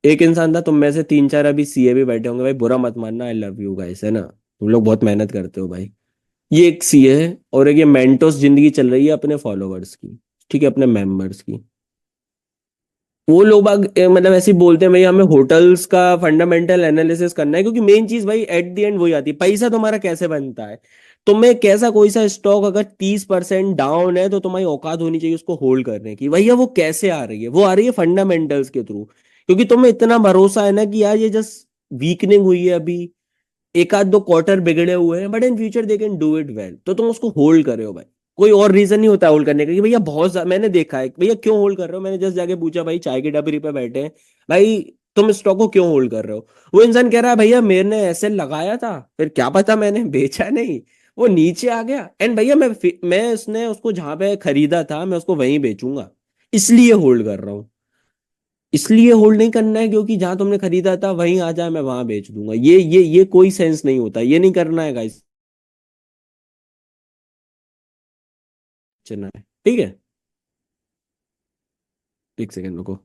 एक इंसान था, तुम में से तीन चार अभी सीए भी बैठे होंगे भाई, बुरा मत मानना, आई लव यू गाइस, है ना, तुम लोग बहुत मेहनत करते हो भाई। ये एक सीए है, और एक ये मेंटोस जिंदगी चल रही है अपने फॉलोवर्स की, ठीक है, अपने मेंबर्स की। वो लोग मतलब ऐसे ही बोलते हैं भाई हमें होटल्स का फंडामेंटल एनालिसिस करना है, क्योंकि मेन चीज भाई एट द एंड वही आती है, पैसा तुम्हारा कैसे बनता है। तुम्हें कैसा कोई सा स्टॉक अगर 30% डाउन है, तो तुम्हारी औकात होनी चाहिए उसको होल्ड करने की, भैया वो कैसे आ रही है, वो आ रही है फंडामेंटल्स के थ्रू। क्योंकि तुम्हें इतना भरोसा है ना कि यार ये जस्ट वीकनिंग हुई है अभी, एक आध दो क्वार्टर बिगड़े हुए हैं, but in future they can do it well, तो तुम उसको होल्ड कर रहे हो भाई। कोई और रीजन नहीं होता होल्ड करने का कि भैया मैंने देखा है भैया क्यों होल्ड कर रहे हो, मैंने जस्ट जाके पूछा भाई चाय की टपरी पे बैठे हैं, भाई तुम स्टॉक को क्यों होल्ड कर रहे हो। वो इंसान कह रहा है भैया मैंने ऐसे लगाया था, फिर क्या पता मैंने बेचा नहीं, वो नीचे आ गया, एंड भैया मैं उसने उसको जहां पे खरीदा था मैं उसको वहीं बेचूंगा, इसलिए होल्ड कर रहा हूँ। इसलिए होल्ड नहीं करना है क्योंकि जहां तुमने खरीदा था वहीं आ जाए मैं वहां बेच दूंगा, ये कोई सेंस नहीं होता, ये नहीं करना है गाइस। चलना है, ठीक है। एक सेकंड रुको।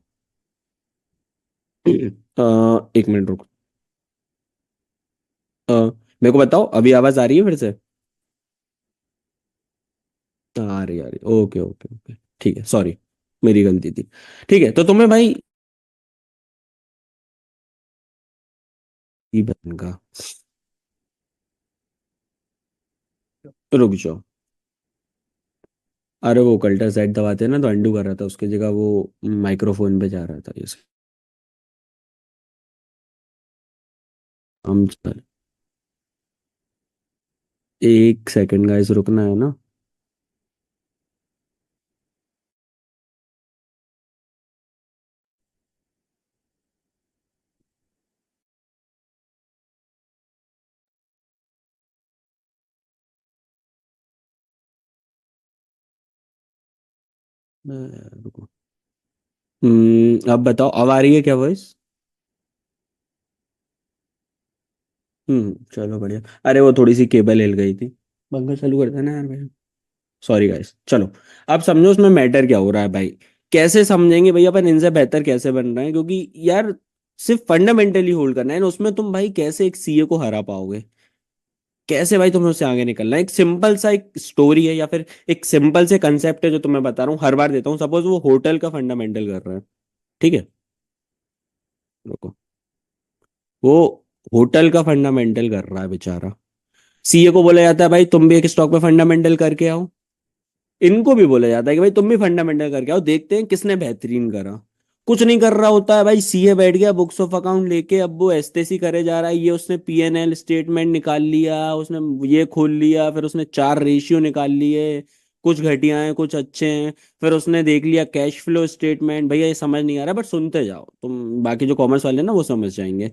एक मिनट रुको। मेरे को बताओ अभी आवाज आ रही है फिर से। आ रही, ओके ओके ओके। ठीक है, सॉरी, मेरी गलती थी। ठीक है, तो तुम्हें भाई ई बटन का, रुक जाओ। अरे वो कल्टर साइड दबाते हैं ना, तो अंडू कर रहा था, उसकी जगह वो माइक्रोफोन पे जा रहा था ये। हम चल, एक सेकंड गाइस, रुकना है ना। रुको। अब बताओ, अब आ रही है क्या वॉइस। चलो बढ़िया। अरे वो थोड़ी सी केबल हिल गई थी। पंखा चालू करता है ना यार भाई। सॉरी गाइस, चलो। अब समझो उसमें मैटर क्या हो रहा है भाई। कैसे समझेंगे भैया अपन इनसे बेहतर कैसे बन रहे हैं, क्योंकि यार सिर्फ फंडामेंटली होल्ड करना है ना, उसमें तुम भाई कैसे एक सीए को हरा पाओगे। कैसे भाई तुम्हें उससे आगे निकलना है, एक सिंपल सा एक स्टोरी है या फिर एक सिंपल से कंसेप्ट है जो तुम्हें बता रहा हूँ, हर बार देता हूँ। सपोज वो होटल का फंडामेंटल कर रहा है, ठीक है, रुको। वो होटल का फंडामेंटल कर रहा है बेचारा। सीए को बोला जाता है भाई तुम भी एक स्टॉक पे फंडामेंटल करके आओ। इनको भी बोला जाता है कि भाई तुम भी फंडामेंटल करके आओ, देखते हैं किसने बेहतरीन करा। कुछ नहीं कर रहा होता है भाई, सीए बैठ गया बुक्स ऑफ अकाउंट लेके, अब वो एसटेसी करे जा रहा है, ये उसने पीएनएल स्टेटमेंट निकाल लिया, उसने ये खोल लिया, फिर उसने चार रेशियो निकाल लिए, कुछ घटिया हैं कुछ अच्छे हैं। फिर उसने देख लिया कैश फ्लो स्टेटमेंट, भैया ये समझ नहीं आ रहा बट सुनते जाओ तुम, बाकी जो कॉमर्स वाले हैं ना वो समझ जाएंगे।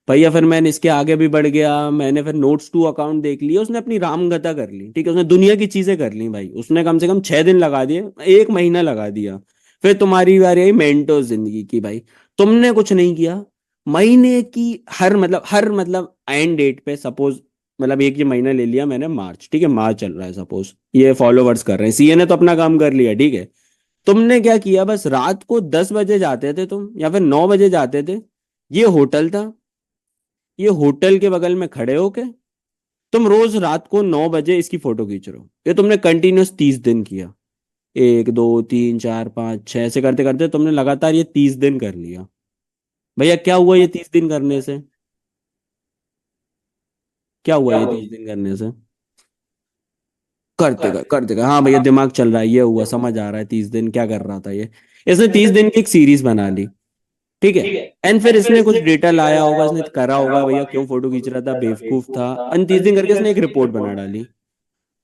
भैया फिर मैंने इसके आगे भी बढ़ गया, मैंने फिर नोट्स टू अकाउंट देख लिया, उसने अपनी रामगता कर ली, ठीक है, उसने दुनिया की चीजें कर ली भाई, उसने कम से कम 6 दिन लगा दिए, एक महीना लगा दिया। फिर तुम्हारी बारी आई मेंटोर जिंदगी की भाई। तुमने कुछ नहीं किया, महीने की हर मतलब एंड डेट पे सपोज, मतलब एक ये महीना ले लिया मैंने मार्च, ठीक है, मार्च चल रहा है सपोज, ये फॉलोवर्स कर रहे हैं, सीए ने तो अपना काम कर लिया, ठीक है। तुमने क्या किया, बस रात को 10 बजे जाते थे तुम या फिर 9 बजे जाते थे, ये होटल था, ये होटल के बगल में खड़े होके तुम रोज रात को 9 बजे इसकी फोटो खींच रहे हो, ये तुमने कंटिन्यूस 30 दिन किया। एक दो तीन चार पाँच छह ऐसे करते करते तुमने लगातार ये 30 दिन कर लिया। भैया क्या हुआ ये 30 दिन करने से, क्या हुआ ये 30 दिन करने से। करते कर, हाँ भैया दिमाग चल रहा है, ये हुआ, समझ आ रहा है 30 दिन क्या कर रहा था ये। इसने 30 दिन की एक सीरीज बना ली, ठीक है। एंड फिर इसने कुछ डेटा लाया होगा, इसने करा होगा भैया क्यों फोटो खींच रहा था, बेवकूफ था, एंड 30 दिन करके इसने एक रिपोर्ट बना डाली।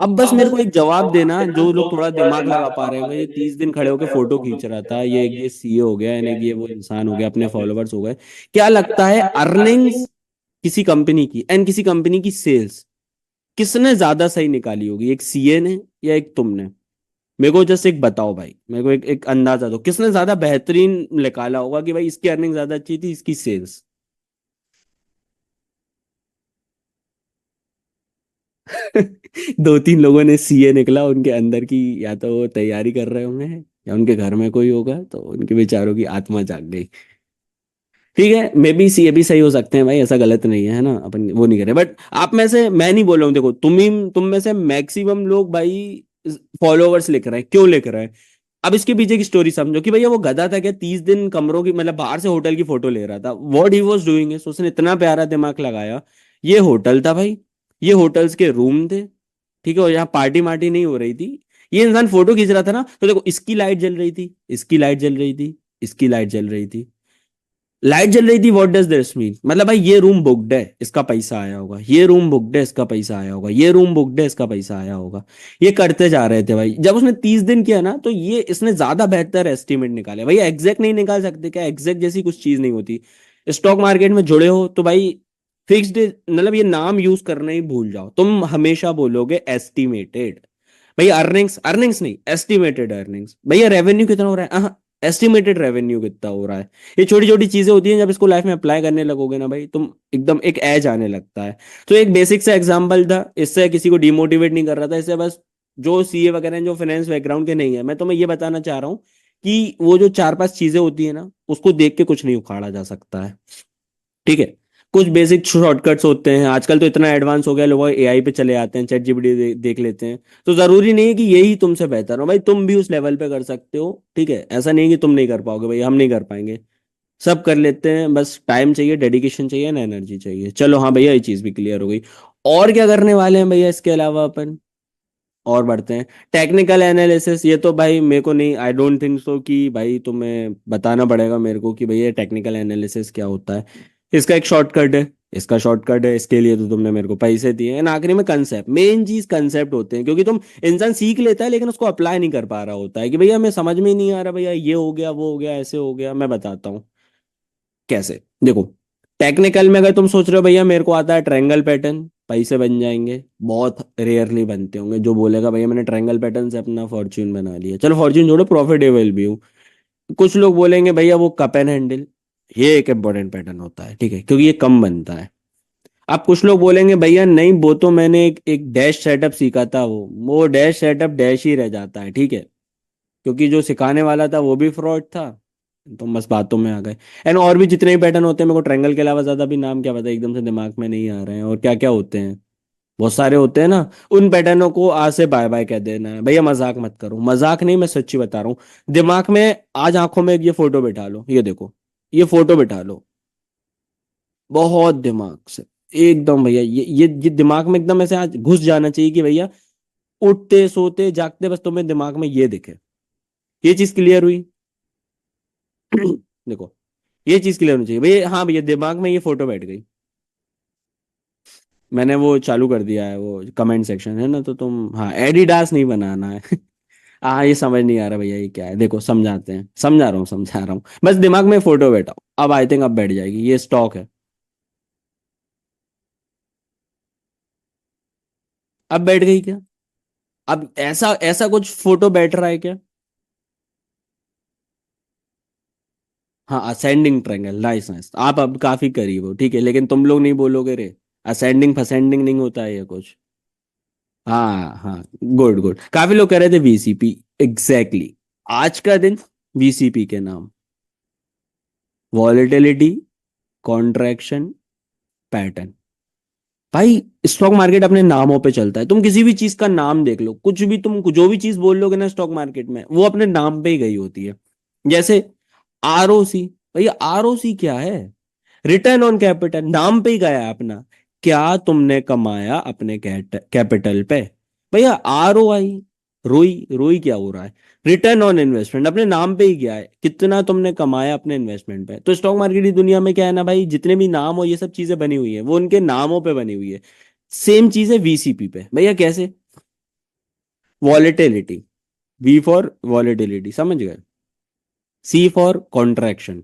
अब बस मेरे को एक जवाब देना, जो लोग थोड़ा दिमाग लगा पा रहे हैं, भाई ये 30 दिन खड़े होकर फोटो खींच रहा था, ये सीए हो गया, यानी कि ये वो इंसान हो गया, अपने फॉलोवर्स हो गए। क्या लगता है अर्निंग्स किसी कंपनी की एंड किसी कंपनी की सेल्स किसने ज्यादा सही निकाली होगी, एक सीए ने या एक तुमने। मेरे को जस्ट एक बताओ भाई, मेरे को एक अंदाजा दो किसने ज्यादा बेहतरीन निकाला होगा कि भाई इसकी अर्निंग ज्यादा अच्छी थी, इसकी सेल्स। दो तीन लोगों ने सीए निकला, उनके अंदर की या तो वो तैयारी कर रहे होंगे या उनके घर में कोई होगा, तो उनके बेचारों की आत्मा जाग गई। ठीक है, मे बी सी, ये भी सही हो सकते हैं भाई, ऐसा गलत नहीं है ना, अपन वो नहीं कर रहे, बट आप में से मैं नहीं बोल रहा हूँ, देखो तुम में से मैक्सिमम लोग भाई फॉलोवर्स लिख रहे हैं, क्यों लिख रहे हैं? अब इसके पीछे की स्टोरी समझो कि भैया वो गधा था क्या, 30 दिन कमरों की मतलब बाहर से होटल की फोटो ले रहा था, व्हाट ही वाज डूइंग है, उसने इतना प्यारा दिमाग लगाया। ये होटल था भाई, ये होटल्स के रूम थे, ठीक है, और यहाँ पार्टी मार्टी नहीं हो रही थी। ये इंसान फोटो खींच रहा था ना, तो देखो इसकी लाइट जल रही थी, इसकी लाइट जल रही थी, इसकी लाइट जल रही थी, लाइट जल रही थी, व्हाट डज दिस मीन, मतलब भाई ये रूम बुकड है, इसका पैसा आया होगा, ये रूम बुकड है, इसका पैसा आया होगा, ये रूम बुकड है, इसका पैसा आया होगा। ये करते जा रहे थे भाई, जब उसने 30 दिन किया ना, तो ये इसने ज्यादा बेहतर एस्टिमेट निकाले भाई, एग्जैक्ट नहीं निकाल सकते क्या, एग्जैक्ट जैसी कुछ चीज नहीं होती। स्टॉक मार्केट में जुड़े हो तो भाई फिक्स्ड, मतलब ये नाम यूज करना ही भूल जाओ, तुम हमेशा बोलोगे एस्टिमेटेड। भैया अर्निंग्स, अर्निंग्स नहीं, एस्टिमेटेड अर्निंग्स, भैया रेवेन्यू कितना हो रहा है, एस्टिमेटेड रेवेन्यू कितना हो रहा है। ये छोटी छोटी चीजें होती हैं, जब इसको लाइफ में अप्लाई करने लगोगे ना भाई, तुम एकदम एक एज आने लगता है। तो एक बेसिक सा एग्जांपल था, इससे किसी को डिमोटिवेट नहीं कर रहा था, इससे बस जो सीए वगैरह हैं, जो फाइनेंस बैकग्राउंड के नहीं है, मैं तुम्हें ये बताना चाह रहा हूँ कि वो जो चार पांच चीजें होती है ना, उसको देख के कुछ नहीं उखाड़ा जा सकता है, ठीक है। कुछ बेसिक शॉर्टकट्स होते हैं, आजकल तो इतना एडवांस हो गया, लोग एआई पे चले आते हैं, चैट जीपीटी देख लेते हैं। तो जरूरी नहीं है कि यही तुमसे बेहतर हो भाई, तुम भी उस लेवल पे कर सकते हो, ठीक है, ऐसा नहीं कि तुम नहीं कर पाओगे भाई, हम नहीं कर पाएंगे, सब कर लेते हैं, बस टाइम चाहिए, डेडिकेशन चाहिए ना, एनर्जी चाहिए। चलो हाँ भैया, ये चीज भी क्लियर हो गई। और क्या करने वाले हैं भैया इसके अलावा अपन, और बढ़ते हैं। टेक्निकल एनालिसिस, ये तो भाई मेरे को नहीं, आई डोंट थिंक सो कि भाई तुम्हें बताना पड़ेगा मेरे को कि भैया टेक्निकल एनालिसिस क्या होता है। इसका एक शॉर्टकट है, इसका शॉर्टकट है, इसके लिए तो तुमने मेरे को पैसे दिए हैं, आखिरी में कंसेप्ट, मेन चीज कंसेप्ट होते हैं, क्योंकि तुम, इंसान सीख लेता है लेकिन उसको अप्लाई नहीं कर पा रहा होता है, कि भैया हमें समझ में ही नहीं आ रहा भैया, ये हो गया, वो हो गया, ऐसे हो गया, मैं बताता हूँ कैसे। देखो, टेक्निकल में अगर तुम सोच रहे हो भैया मेरे को आता है ट्रायंगल पैटर्न, पैसे बन जाएंगे, बहुत रेयरली बनते होंगे जो बोलेगा भैया मैंने ट्रायंगल पैटर्न से अपना फॉर्च्यून बना लिया, चलो फॉर्च्यून जोड़ो, प्रॉफिटेबल भी हूँ। कुछ लोग बोलेंगे भैया वो कप एंड हैंडल, ये एक इंपॉर्टेंट पैटर्न होता है, ठीक है, क्योंकि ये कम बनता है। अब कुछ लोग बोलेंगे भैया नहीं, वो तो मैंने एक डैश सेटअप सीखा था, वो डैश सेटअप डैश ही रह जाता है, ठीक है, क्योंकि जो सिखाने वाला था वो भी फ्रॉड था। तो बस बातों में आ गए। एंड और भी जितने भी पैटर्न होते हैं, मेरे को ट्रायंगल के अलावा ज्यादा भी नाम क्या पता, एकदम से दिमाग में नहीं आ रहे हैं, और क्या क्या होते हैं, बहुत सारे होते हैं ना। उन पैटर्नों को आज से बाय बाय कह देना है भैया, मजाक मत करो, मजाक नहीं, मैं सच्ची बता रहा हूँ। दिमाग में आज आंखों में ये फोटो बिठा लो, ये देखो, ये फोटो बिठा लो, बहुत दिमाग से, एकदम भैया, ये दिमाग में एकदम ऐसे आज घुस जाना चाहिए कि भैया उठते सोते जागते बस तुम्हें दिमाग में ये दिखे। ये चीज क्लियर हुई? देखो, ये चीज क्लियर होनी चाहिए भैया, हाँ भैया दिमाग में ये फोटो बैठ गई। मैंने वो चालू कर दिया है, वो कमेंट सेक्शन है ना, तो तुम, हाँ एडिडास नहीं बनाना है। हाँ ये समझ नहीं आ रहा भैया ये क्या है, देखो समझाते हैं, समझा रहा हूँ, समझा रहा हूँ, बस दिमाग में फोटो बैठाओ, अब आई थिंक अब बैठ जाएगी, ये स्टॉक है। अब बैठ गई क्या? अब ऐसा ऐसा कुछ फोटो बैठ रहा है क्या? हाँ असेंडिंग ट्रायंगल, नाइस नाइस, आप अब काफी करीब हो, ठीक है, लेकिन तुम लोग नहीं बोलोगे रे, असेंडिंग फसेंडिंग नहीं होता है ये कुछ। हाँ हाँ, गुड गुड, काफी लोग कह रहे थे वीसीपी, एग्जैक्टली, आज का दिन वीसीपी के नाम, वॉलेटिलिटी, कॉन्ट्रैक्शन, पैटर्न। भाई स्टॉक मार्केट अपने नामों पे चलता है, तुम किसी भी चीज का नाम देख लो, कुछ भी तुम जो भी चीज बोल लोगे ना स्टॉक मार्केट में, वो अपने नाम पे ही गई होती है। जैसे आरओसी, भैया आरओसी क्या है? रिटर्न ऑन कैपिटल, नाम पे ही गया है अपना, क्या तुमने कमाया अपने कैपिटल पे। भैया आर ओ आई, रोई, रोई क्या हो रहा है? रिटर्न ऑन इन्वेस्टमेंट, अपने नाम पे ही गया है, कितना तुमने कमाया अपने इन्वेस्टमेंट पे। तो स्टॉक मार्केट की दुनिया में क्या है ना भाई, जितने भी नाम और ये सब चीजें बनी हुई है, वो उनके नामों पे बनी हुई है। सेम चीज है वीसीपी पे भैया, कैसे? वॉलेटिलिटी, वी फॉर वॉलेटिलिटी, समझ गए, C for contraction,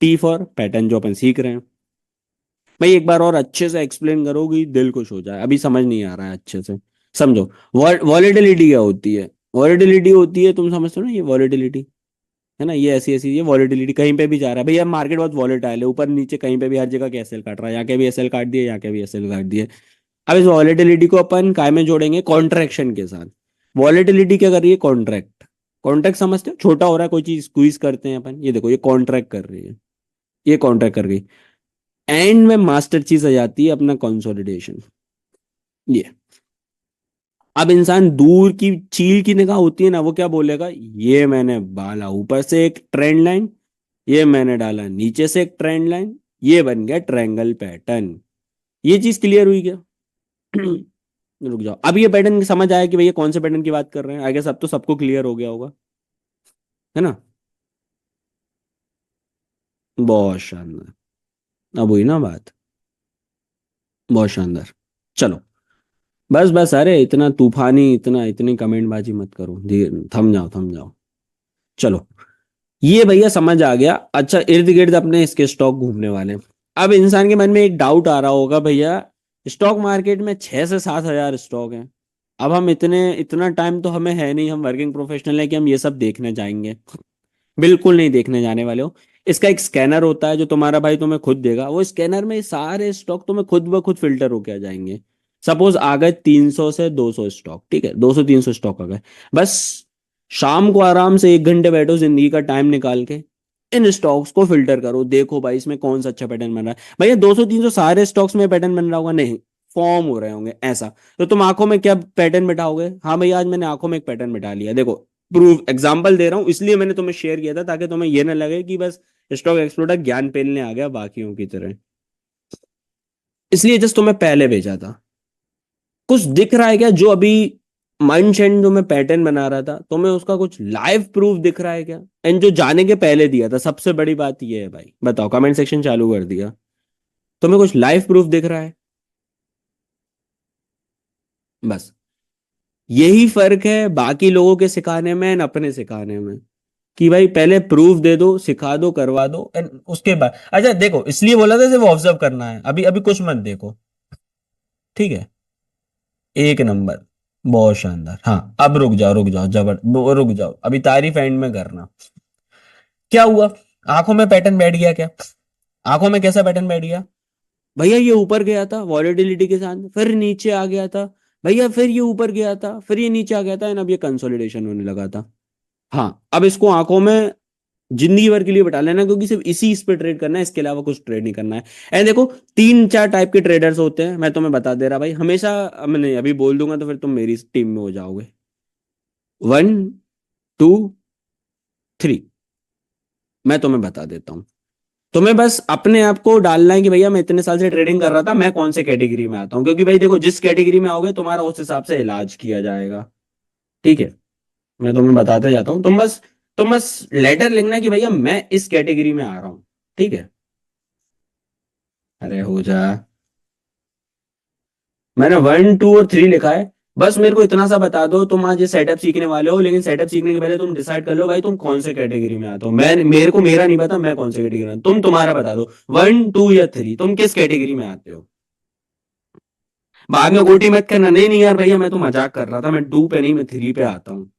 T for pattern जो अपन सीख रहे हैं। भाई एक बार और अच्छे से एक्सप्लेन करोगी दिल खुश हो जाए, अभी समझ नहीं आ रहा है अच्छे से, समझो। वॉलेटिलिटी क्या होती है? वॉलेटिलिटी होती है, तुम समझते हो ना, ये वॉलेटिलिटी है ना, ये ऐसी ऐसी, ये वॉलेटिलिटी कहीं पे भी जा रहा है भैया, मार्केट बहुत वॉलेटाइल है, ऊपर नीचे कहीं पे भी, हर जगह कैसेल काट रहा है, यहाँ के भी एसएल काट दिए, यहाँ के भी एसएल काट दिए। अब इस वॉलेटिलिटी को अपन काय में जोड़ेंगे? कॉन्ट्रैक्शन के साथ। वॉलेटिलिटी क्या कर रही है? कॉन्ट्रैक्ट, कॉन्ट्रैक्ट समझते हो, छोटा हो रहा है कोई चीज, स्क्वीज करते हैं अपन, ये देखो ये कॉन्ट्रैक्ट कर रही है, ये काउंटर कर गई। एंड में मास्टर चीज आ जाती है अपना कंसोलिडेशन। ये अब इंसान दूर की चील की निगाह होती है ना, वो क्या बोलेगा, ये मैंने डाला ऊपर से एक ट्रेंड लाइन, ये मैंने डाला नीचे से एक ट्रेंड लाइन, ये बन गया ट्रायंगल पैटर्न। ये चीज क्लियर हुई क्या? रुक जाओ, अब ये पैटर्न समझ आया कि भैया कौन से पैटर्न की बात कर रहे हैं? आई गेस अब तो सबको क्लियर हो गया होगा, है ना? बहुत शानदार। अब हुई ना बात, बहुत शानदार। चलो, बस बस, अरे इतना तूफानी, इतना इतनी कमेंट बाजी मत करो, थम जाओ थम जाओ। चलो, ये भैया समझ आ गया। अच्छा, इर्द गिर्द अपने इसके स्टॉक घूमने वाले हैं। अब इंसान के मन में एक डाउट आ रहा होगा, भैया स्टॉक मार्केट में 6 से 7 हजार स्टॉक हैं। अब हम इतना टाइम तो हमें है नहीं, हम वर्किंग प्रोफेशनल है कि हम ये सब देखने जाएंगे? बिल्कुल नहीं देखने जाने वाले हो। इसका एक स्कैनर होता है जो तुम्हारा भाई तुम्हें खुद देगा, वो स्कैनर में सारे स्टॉक तुम्हें खुद ब खुद फिल्टर होके आ जाएंगे। सपोज आ गए 300 से 200 स्टॉक, ठीक है, 200 300 स्टॉक आ गए। बस शाम को आराम से 1 घंटे बैठो जिंदगी का टाइम निकाल के, इन स्टॉक्स को फिल्टर करो, देखो भाई इसमें कौन सा अच्छा पैटर्न बन रहा है। भैया 200 300 सारे स्टॉक्स में पैटर्न बन रहा होगा? नहीं, फॉर्म हो रहे होंगे ऐसा। तो तुम आंखों में क्या पैटर्न बिठाओगे? हाँ भैया, आज मैंने आंखों में एक पैटर्न बिठा लिया, देखो। प्रूफ एग्जांपल दे रहा हूं, इसलिए मैंने तुम्हें शेयर किया था, ताकि तुम्हें ये ना लगे कि बस स्टॉक एक्सप्लोरर ज्ञान पेलने आ गया बाकियों की तरह। इसलिए जस्ट तुम्हें पहले भेजा था। कुछ दिख रहा है क्या जो अभी माइंड सेट जो मैं पैटर्न बना रहा था, तुम्हें उसका कुछ लाइव प्रूफ दिख रहा है क्या? एंड जो जाने के पहले दिया था, सबसे बड़ी बात ये है भाई, बताओ, कमेंट सेक्शन चालू कर दिया, तुम्हें कुछ लाइव प्रूफ दिख रहा है? बस यही फर्क है बाकी लोगों के सिखाने में एंड अपने सिखाने में, कि भाई पहले प्रूफ दे दो, सिखा दो, करवा दो, एंड उसके बाद अच्छा देखो, इसलिए बोला था सिर्फ ऑब्जर्व करना है, अभी अभी कुछ मत देखो, ठीक है? एक नंबर, बहुत शानदार। हाँ, अब रुक जाओ रुक जाओ, रुक जाओ, अभी तारीफ एंड में करना। क्या हुआ? आंखों में पैटर्न बैठ गया क्या? आंखों में कैसा पैटर्न बैठ गया? भैया ये ऊपर गया था वॉलेटिलिटी के साथ, फिर नीचे आ गया था, भैया फिर ये ऊपर गया था, फिर ये नीचे आ गया था, एंड अब ये कंसोलिडेशन होने लगा था। हाँ, अब इसको आंखों में जिंदगी भर के लिए बता लेना, क्योंकि सिर्फ इसी इस पे ट्रेड करना है, इसके अलावा कुछ ट्रेड नहीं करना है। एंड देखो, 3 4 टाइप के ट्रेडर्स होते हैं, मैं तुम्हें बता दे रहा भाई, हमेशा। मैंने अभी बोल दूंगा तो फिर तुम मेरी टीम में हो जाओगे। 1 2 3, मैं तुम्हें बता देता हूँ। तुम्हें बस अपने आप को डालना है कि भैया मैं इतने साल से ट्रेडिंग कर रहा था, मैं कौन से कैटेगरी में आता हूँ, क्योंकि भाई देखो, जिस कैटेगरी में आओगे तुम्हारा उस हिसाब से इलाज किया जाएगा, ठीक है? मैं तुम्हें बताते जाता हूँ, तुम बस लेटर लिखना कि भैया मैं इस कैटेगरी में आ रहा हूँ, ठीक है? अरे हो जा, मैंने 1 2 और 3 लिखा है। बस मेरे को इतना सा बता दो, तुम आज ये सेटअप सीखने वाले हो, लेकिन सेटअप सीखने के पहले तुम डिसाइड कर लो भाई तुम कौन से कैटेगरी में आते हो। मैं, मेरे को मेरा नहीं पता मैं कौन से कैटेगरी में, तुम तुम्हारा बता दो, 1 2 या 3, तुम किस कैटेगरी में आते हो? बाद में गोटी मत करना, नहीं नहीं यार भैया मैं तो मजाक कर रहा था, मैं 2 पे नहीं, मैं 3 पे आता हूँ।